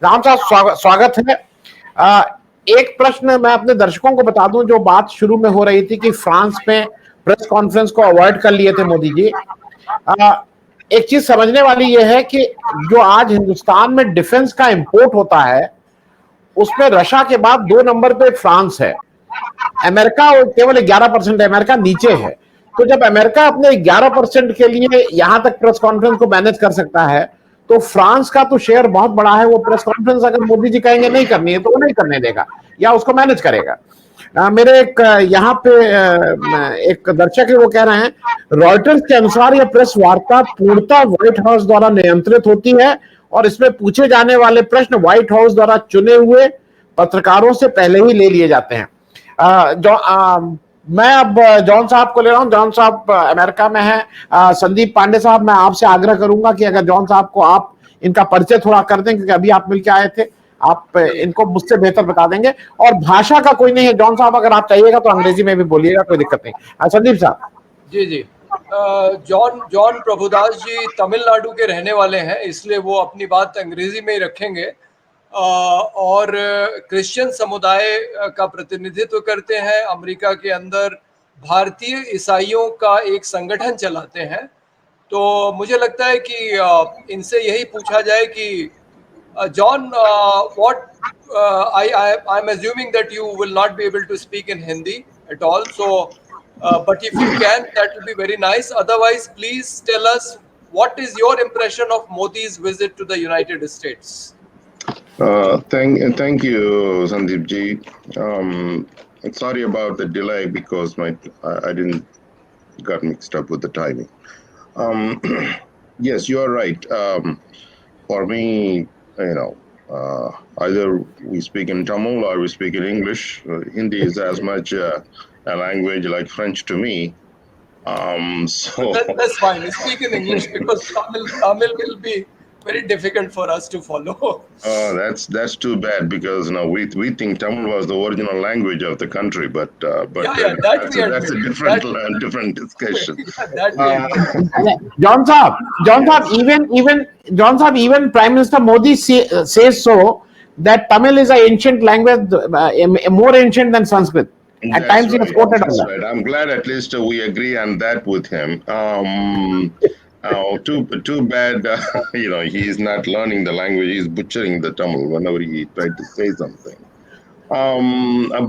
राम साहब स्वागत है। आ, एक प्रश्न मैं अपने दर्शकों को बता दूं, जो बात शुरू में हो रही थी कि फ्रांस में प्रेस कॉन्फ्रेंस को अवॉइड कर लिए थे मोदी जी। एक चीज समझने वाली यह है कि जो आज हिंदुस्तान में डिफेंस का इंपोर्ट होता है उसमें रशिया के बाद 2 नंबर पे फ्रांस है। अमेरिका केवल 11% है, अमेरिका नीचे है। तो जब अमेरिका अपने 11% के लिए यहां तक प्रेस कॉन्फ्रेंस को मैनेज कर सकता है, तो फ्रांस का तो शेयर बहुत बड़ा है। वो प्रेस कॉन्फ्रेंस अगर मोदी जी कहेंगे नहीं करनी है तो वो नहीं करने देगा या उसको मैनेज करेगा। मेरे एक यहाँ पे एक दर्शक है, वो कह रहे हैं रॉयटर्स के अनुसार यह प्रेस वार्ता पूर्णतः व्हाइट हाउस द्वारा नियंत्रित होती है और इसमें पूछे जाने वाले प्रश्न व्हाइट हाउस द्वारा चुने हुए पत्रकारों से पहले ही ले लिए जाते हैं। मैं अब जॉन साहब को ले रहा हूं। जॉन साहब अमेरिका में है। संदीप पांडे साहब, मैं आपसे आग्रह करूंगा कि अगर जॉन साहब को आप इनका परिचय थोड़ा कर दें, क्योंकि अभी आप मिलकर आए थे, आप इनको मुझसे बेहतर बता देंगे। और भाषा का कोई नहीं है जॉन साहब, अगर आप चाहिएगा तो अंग्रेजी में भी बोलिएगा, कोई दिक्कत नहीं। संदीप साहब। जी जी। जॉन जॉन प्रभुदास जी तमिलनाडु के रहने वाले हैं, इसलिए वो अपनी बात अंग्रेजी में ही रखेंगे। और क्रिश्चियन समुदाय का प्रतिनिधित्व करते हैं। अमेरिका के अंदर भारतीय ईसाइयों का एक संगठन चलाते हैं। तो मुझे लगता है कि इनसे यही पूछा जाए कि John, what I am assuming that you will not be able to speak in Hindi at all, so but if you can, that will be very nice. Otherwise, please tell us what is your impression of Modi's visit to the United States. Thank you, Sandeep ji. Sorry about the delay because I didn't got mixed up with the timing. Yes, you are right. For me, either we speak in Tamil or we speak in English. Hindi is as much a language like French to me. So that's fine. We speak in English because Tamil will be very difficult for us to follow. That's too bad, because we think Tamil was the original language of the country, but that's a different discussion. John Saab, even Prime Minister Modi says so, that Tamil is an ancient language, more ancient than Sanskrit. At times he has quoted on that. Right. I'm glad at least we agree on that with him. Too bad, he is not learning the language. He's butchering the Tamil whenever he tried to say something.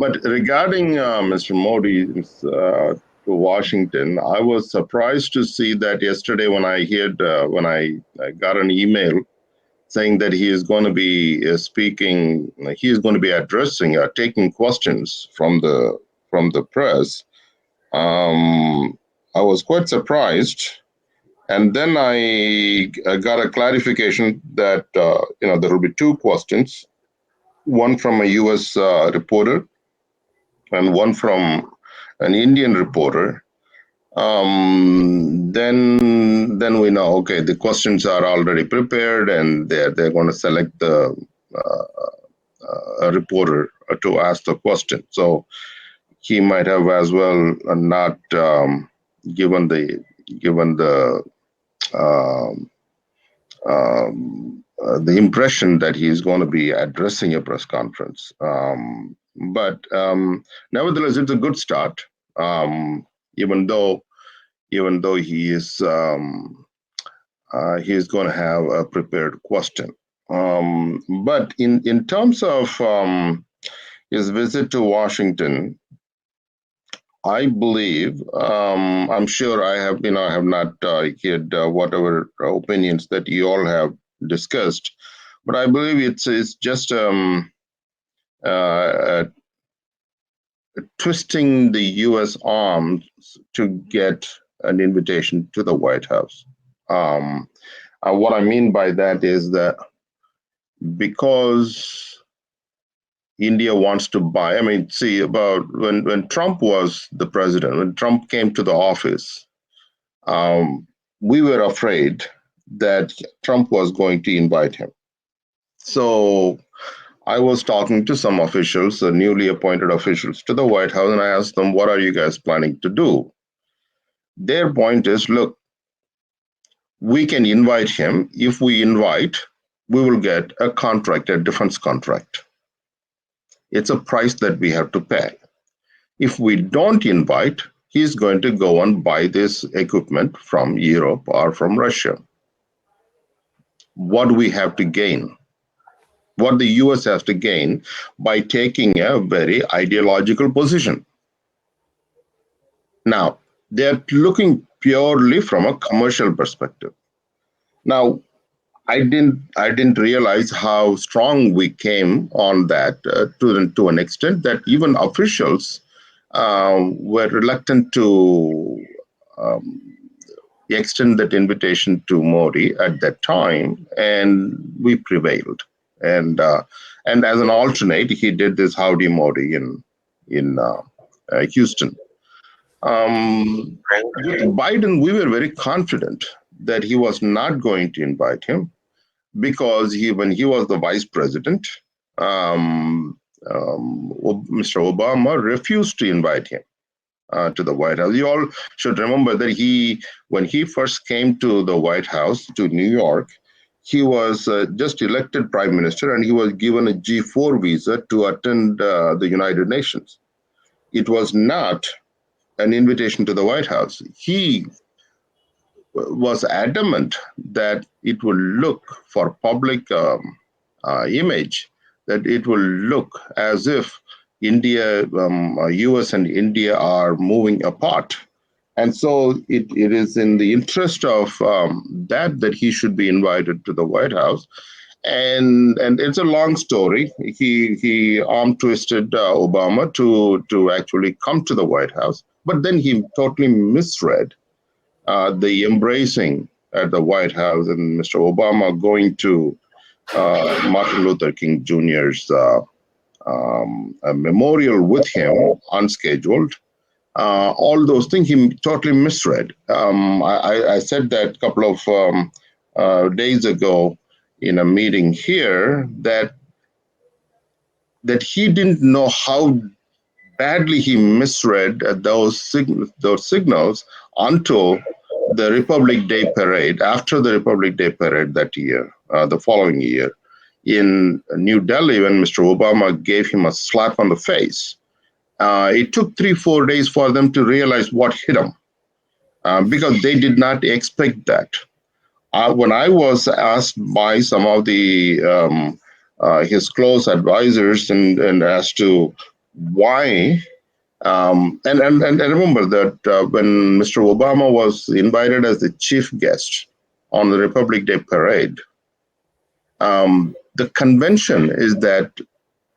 But regarding Mr. Modi to Washington, I was surprised to see that yesterday when I got an email saying that he is going to be speaking, he is going to be addressing or taking questions from the press. I was quite surprised. And then I got a clarification that there will be 2 questions, one from a U.S. reporter and one from an Indian reporter. Then we know, okay, the questions are already prepared and they're going to select the reporter to ask the question. So he might have as well not given the impression that he's going to be addressing a press conference. But nevertheless, it's a good start. Even though he is going to have a prepared question. But in terms of his visit to Washington, I believe, I'm sure I have not heard whatever opinions that you all have discussed, but I believe it's just twisting the U.S. arms to get an invitation to the White House. What I mean by that is that because India wants to buy, see, about when Trump was the president, when Trump came to the office, we were afraid that Trump was going to invite him. So I was talking to some officials, newly appointed officials to the White House, and I asked them, what are you guys planning to do? Their point is, look, we can invite him. If we invite, we will get a contract, a defense contract. It's a price that we have to pay. If we don't invite, he's going to go and buy this equipment from Europe or from Russia. What do we have to gain? What the US has to gain by taking a very ideological position. Now, they're looking purely from a commercial perspective. Now, I didn't realize how strong we came on that to an extent that even officials were reluctant to extend that invitation to Modi at that time, and we prevailed. And as an alternate, he did this Howdy Modi in Houston. With Biden, we were very confident that he was not going to invite him because when he was the vice president, Mr. Obama refused to invite him to the White House. You all should remember that when he first came to the White House, to New York, he was just elected prime minister, and he was given a G4 visa to attend the United Nations. It was not an invitation to the White House. He was adamant that it will look for public image, that it will look as if India, US and India are moving apart. And so it is in the interest of that he should be invited to the White House. And it's a long story. He arm twisted Obama to actually come to the White House, but then he totally misread the embracing at the White House and Mr. Obama going to Martin Luther King Jr.'s a memorial with him, unscheduled. All those things he totally misread. I said that a couple of days ago in a meeting here that he didn't know how badly he misread those signals until the Republic Day parade, after the Republic Day parade that year, the following year, in New Delhi, when Mr. Obama gave him a slap on the face. It took 3-4 days for them to realize what hit him, because they did not expect that. When I was asked by some of the his close advisors and as to why, and remember that when Mr. Obama was invited as the chief guest on the Republic Day parade, the convention is that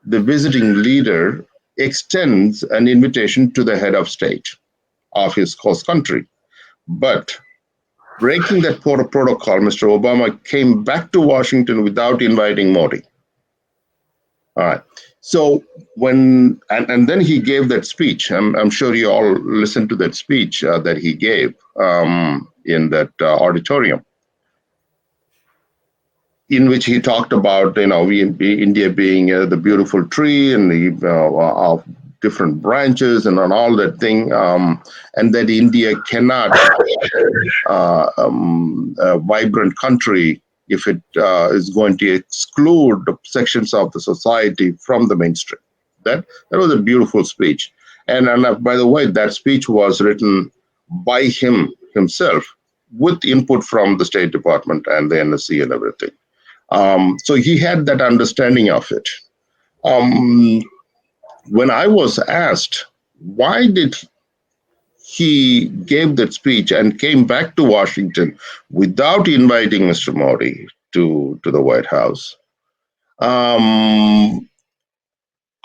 the visiting leader extends an invitation to the head of state of his host country. But breaking that protocol, Mr. Obama came back to Washington without inviting Modi. All right. So and then he gave that speech. I'm sure you all listened to that speech that he gave in that auditorium, in which he talked about, India being the beautiful tree and the of different branches and on all that thing, and that India cannot a vibrant country if it is going to exclude sections of the society from the mainstream. That was a beautiful speech. And by the way, that speech was written by himself with input from the State Department and the NSC and everything. So he had that understanding of it. When I was asked, why did he gave that speech and came back to Washington without inviting Mr. Modi to the White House,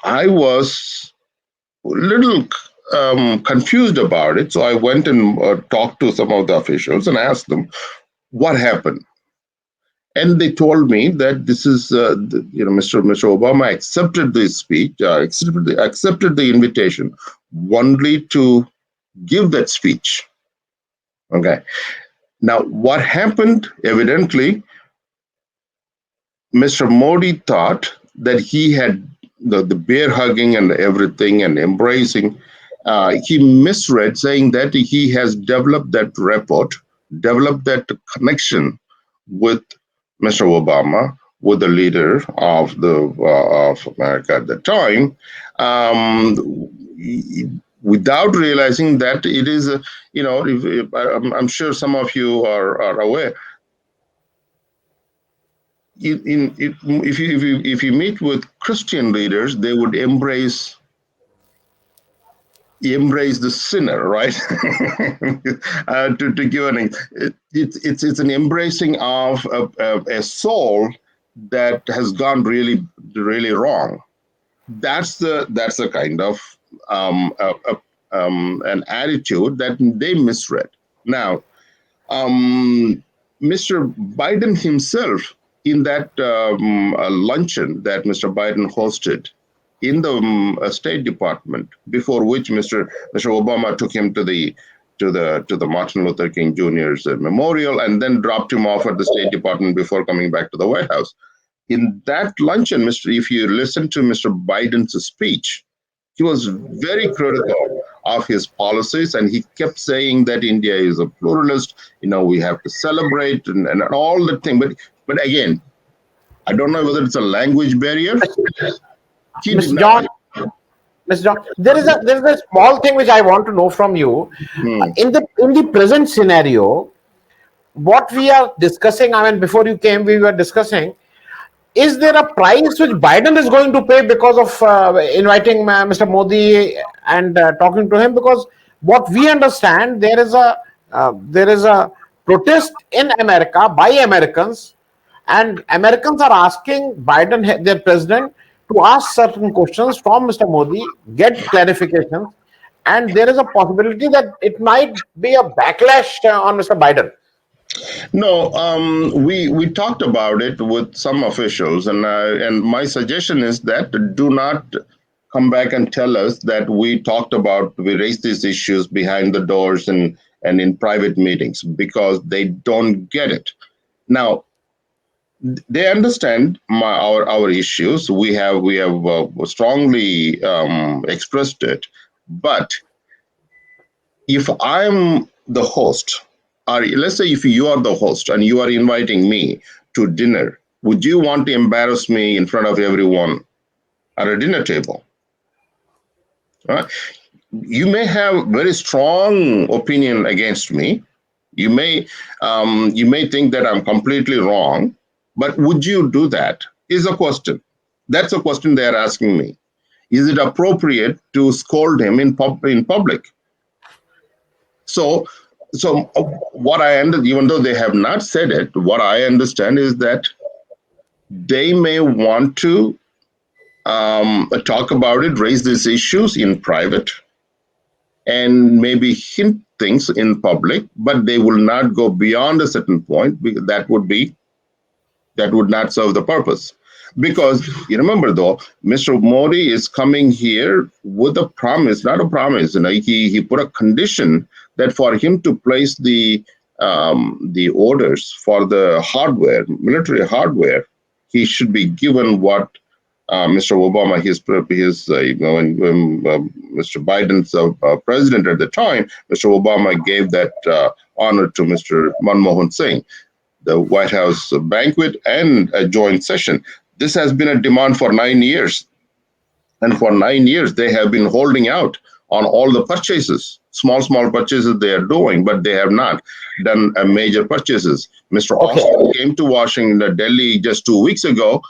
I was a little confused about it. So I went and talked to some of the officials and asked them what happened. And they told me that this is, Mr. Obama accepted the speech, accepted the invitation only to give that speech. Okay. Now, what happened? Evidently, Mr. Modi thought that he had the bear hugging and everything and embracing. He misread, saying that he has developed that rapport, developed that connection with Mr. Obama with the leader of America at the time, without realizing that it is, I'm sure some of you are aware. If you meet with Christian leaders, they would embrace the sinner, right? To give it's an embracing of a soul that has gone really wrong. That's the kind of an attitude that they misread. Now, Mr. Biden himself, in that luncheon that Mr. Biden hosted in the State Department, before which Mr. Obama took him to the Martin Luther King Jr.'s memorial and then dropped him off at the State Department before coming back to the White House. In that luncheon, if you listen to Mr. Biden's speech, he was very critical of his policies, and he kept saying that India is a pluralist. We have to celebrate and all the thing. But again, I don't know whether it's a language barrier. Mr. John, there is a small thing which I want to know from you. In the present scenario, what we are discussing, before you came, we were discussing, is there a price which Biden is going to pay because of inviting Mr. Modi and talking to him? Because what we understand, there is a protest in America by Americans, and Americans are asking Biden, their president, to ask certain questions from Mr. Modi, get clarifications, and there is a possibility that it might be a backlash on Mr. Biden. No, we talked about it with some officials, and my suggestion is that do not come back and tell us that we raised these issues behind the doors and in private meetings, because they don't get it. Now, they understand our issues. We have strongly expressed it, but if I'm the host, or let's say if you are the host and you are inviting me to dinner, would you want to embarrass me in front of everyone at a dinner table? Right? You may have very strong opinion against me. You may think that I'm completely wrong, but would you do that? Is a question. That's a question they are asking me. Is it appropriate to scold him in public? So what I understand, even though they have not said it, what I understand is that they may want to talk about it, raise these issues in private, and maybe hint things in public, but they will not go beyond a certain point, because that would not serve the purpose. Because you remember, though, Mr. Modi is coming here with a promise, not a promise. He put a condition that for him to place the orders for the hardware, military hardware, he should be given what Mr. Obama, when Mr. Biden's president at the time, Mr. Obama gave that honor to Mr. Manmohan Singh, the White House banquet and a joint session. This has been a demand for 9 years. And for 9 years, they have been holding out on all the purchases, small purchases they are doing, but they have not done major purchases. Mr. Austin came to Washington, Delhi just 2 weeks ago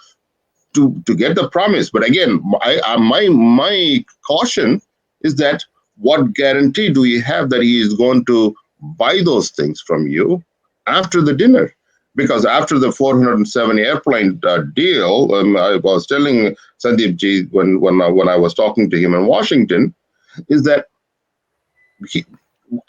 to get the promise. But again, my caution is that what guarantee do you have that he is going to buy those things from you after the dinner? Because after the 407 airplane deal, I was telling Sandeep Ji when I was talking to him in Washington, is that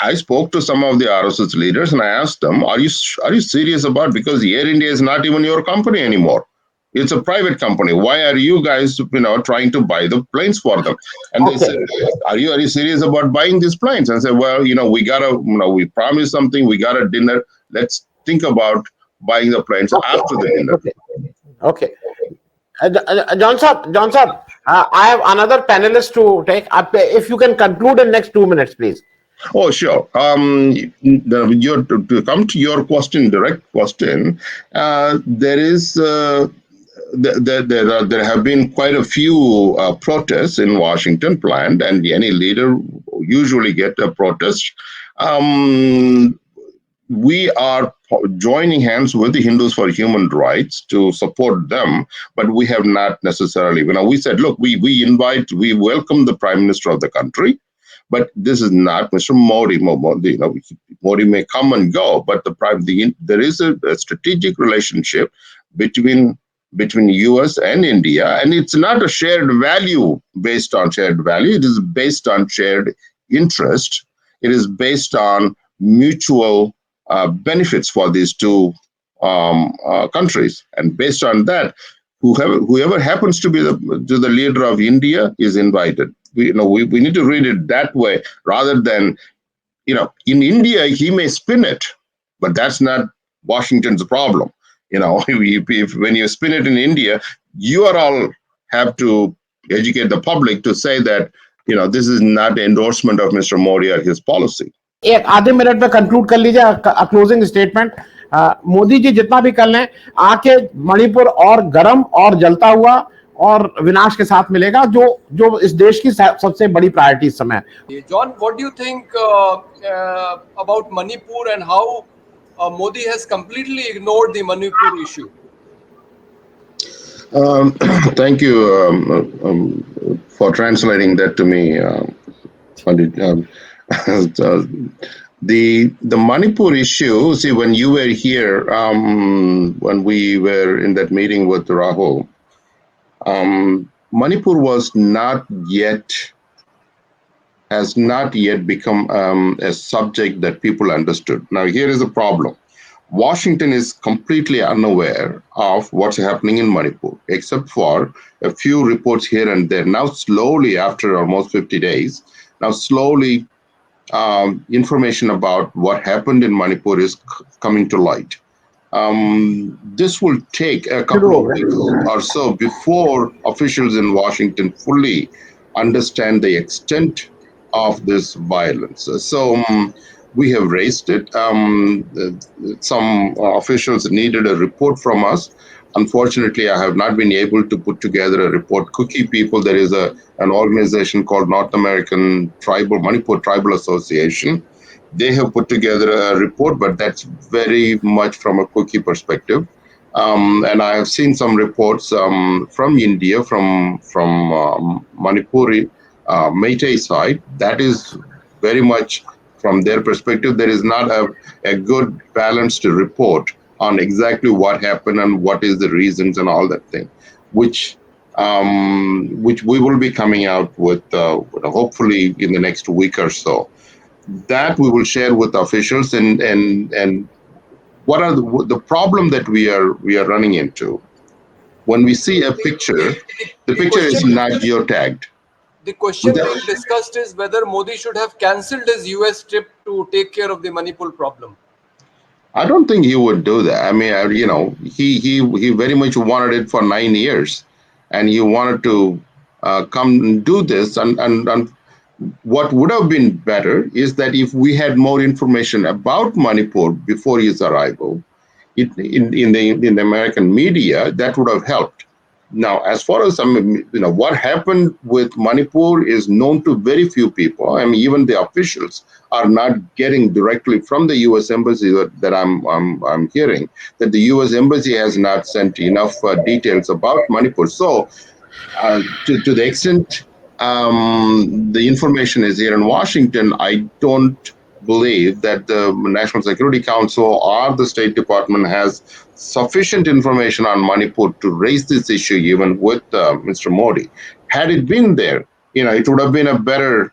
I spoke to some of the RSS leaders and I asked them, are you serious about, because Air India is not even your company anymore. It's a private company. Why are you guys, trying to buy the planes for them? And they said, are you serious about buying these planes? And I said, well, we promised something. We got a dinner. Let's think about buying the planes after the dinner. Okay. John sir, I have another panelist to take up. If you can conclude in next 2 minutes, please. Oh, sure. To come to your question, direct question, there is there have been quite a few protests in Washington planned, and any leader usually get a protest. We are joining hands with the Hindus for Human Rights to support them, but we have not necessarily. We said, look, we welcome the Prime Minister of the country, but this is not Mr. Modi. Modi may come and go, but there is a strategic relationship between US and India, and it's not a shared value based on shared value. It is based on shared interest. It is based on mutual benefits for these two countries, and based on that, whoever happens to be the leader of India is invited. We need to read it that way, rather than in India he may spin it, but that's not Washington's problem. If when you spin it in India, you are all have to educate the public to say that this is not endorsement of Mr. Modi or his policy. एक आधे minute में conclude कर लीजिए closing statement. Modi ji जितना भी कर लें, आके मणिपुर और गर्म और जलता हुआ और विनाश के साथ मिलेगा, जो इस देश की सबसे बड़ी प्रायोरिटी इस समय। John, what do you think about Manipur and how Modi has completely ignored the Manipur issue? Thank you for translating that to me, Pandit. The Manipur issue, see, when you were here, when we were in that meeting with Rahul, Manipur has not yet become a subject that people understood. Now, here is the problem. Washington is completely unaware of what's happening in Manipur, except for a few reports here and there. Now, slowly, after almost 50 days, information about what happened in Manipur is coming to light. This will take a couple of weeks or so before officials in Washington fully understand the extent of this violence. So we have raised it. Some officials needed a report from us. Unfortunately, I have not been able to put together a report. Cookie people, there is an organization called North American Manipur Tribal Association. They have put together a report, but that's very much from a Cookie perspective. And I have seen some reports from India, from Manipuri Meitei side. That is very much from their perspective. There is not a good balanced report on exactly what happened and what is the reasons and all that thing, which we will be coming out with hopefully in the next week or so. That we will share with officials, and what are the problem that we are running into. When we see a picture, the picture is not geotagged. The question being discussed is whether Modi should have cancelled his US trip to take care of the Manipur problem. I don't think he would do that. I mean, he very much wanted it for 9 years, and he wanted to come and do this. And what would have been better is that if we had more information about Manipur before his arrival in the American media, that would have helped. Now, as far as what happened with Manipur is known to very few people. I mean, even the officials are not getting directly from the U.S. Embassy that I'm hearing that the U.S. Embassy has not sent enough details about Manipur. So, to the extent the information is here in Washington, I don't believe that the National Security Council or the State Department has sufficient information on Manipur to raise this issue even with Mr. Modi. Had it been there, it would have been a better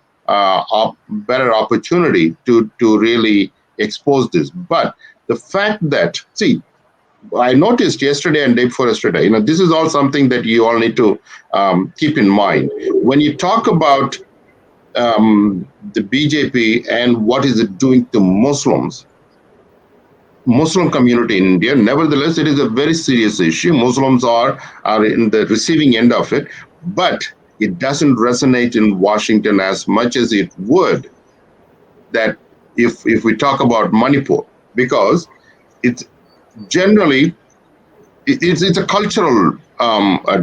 opportunity to really expose this. But the fact that, see, I noticed yesterday and day before yesterday, this is all something that you all need to keep in mind. When you talk about the BJP and what is it doing to Muslim community in India, nevertheless, it is a very serious issue. Muslims are in the receiving end of it, but it doesn't resonate in Washington as much as it would that if we talk about Manipur, because it's generally it's a cultural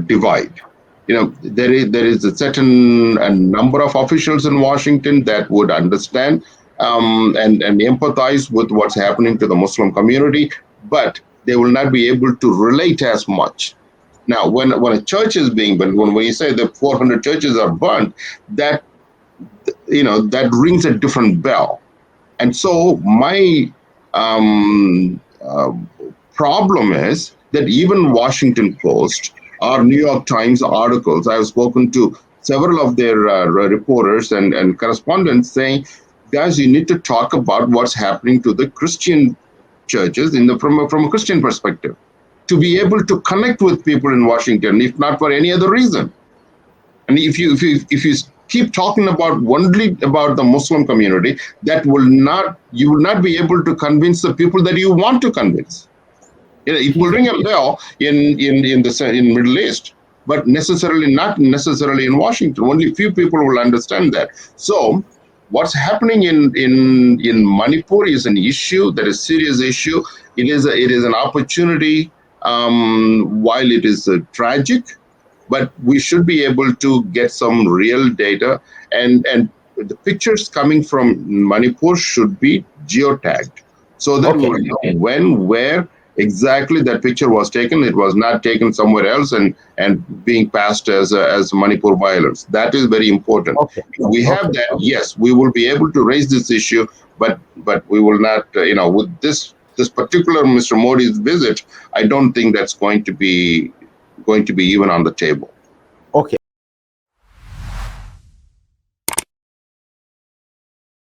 divide. You know, there is a certain number of officials in Washington that would understand and empathize with what's happening to the Muslim community, but they will not be able to relate as much. Now, when a church is being burnt, when you say that 400 churches are burnt, that that rings a different bell. And so my problem is that even Washington Post or New York Times articles, I've spoken to several of their reporters and correspondents saying, guys, you need to talk about what's happening to the Christian churches from a Christian perspective, to be able to connect with people in Washington, if not for any other reason. And if you keep talking about only about the Muslim community, you will not be able to convince the people that you want to convince. It will ring a bell in Middle East, but not necessarily in Washington. Only few people will understand that. So what's happening in Manipur is an issue, that is a serious issue. It is an opportunity, while it is tragic, but we should be able to get some real data, and the pictures coming from Manipur should be geotagged so that we know when, where exactly that picture was taken. It was not taken somewhere else and being passed as Manipur violence. That is very important. If we have that, yes, we will be able to raise this issue, but we will not, with this particular Mr. Modi's visit, I don't think that's going to be even on the table. Okay.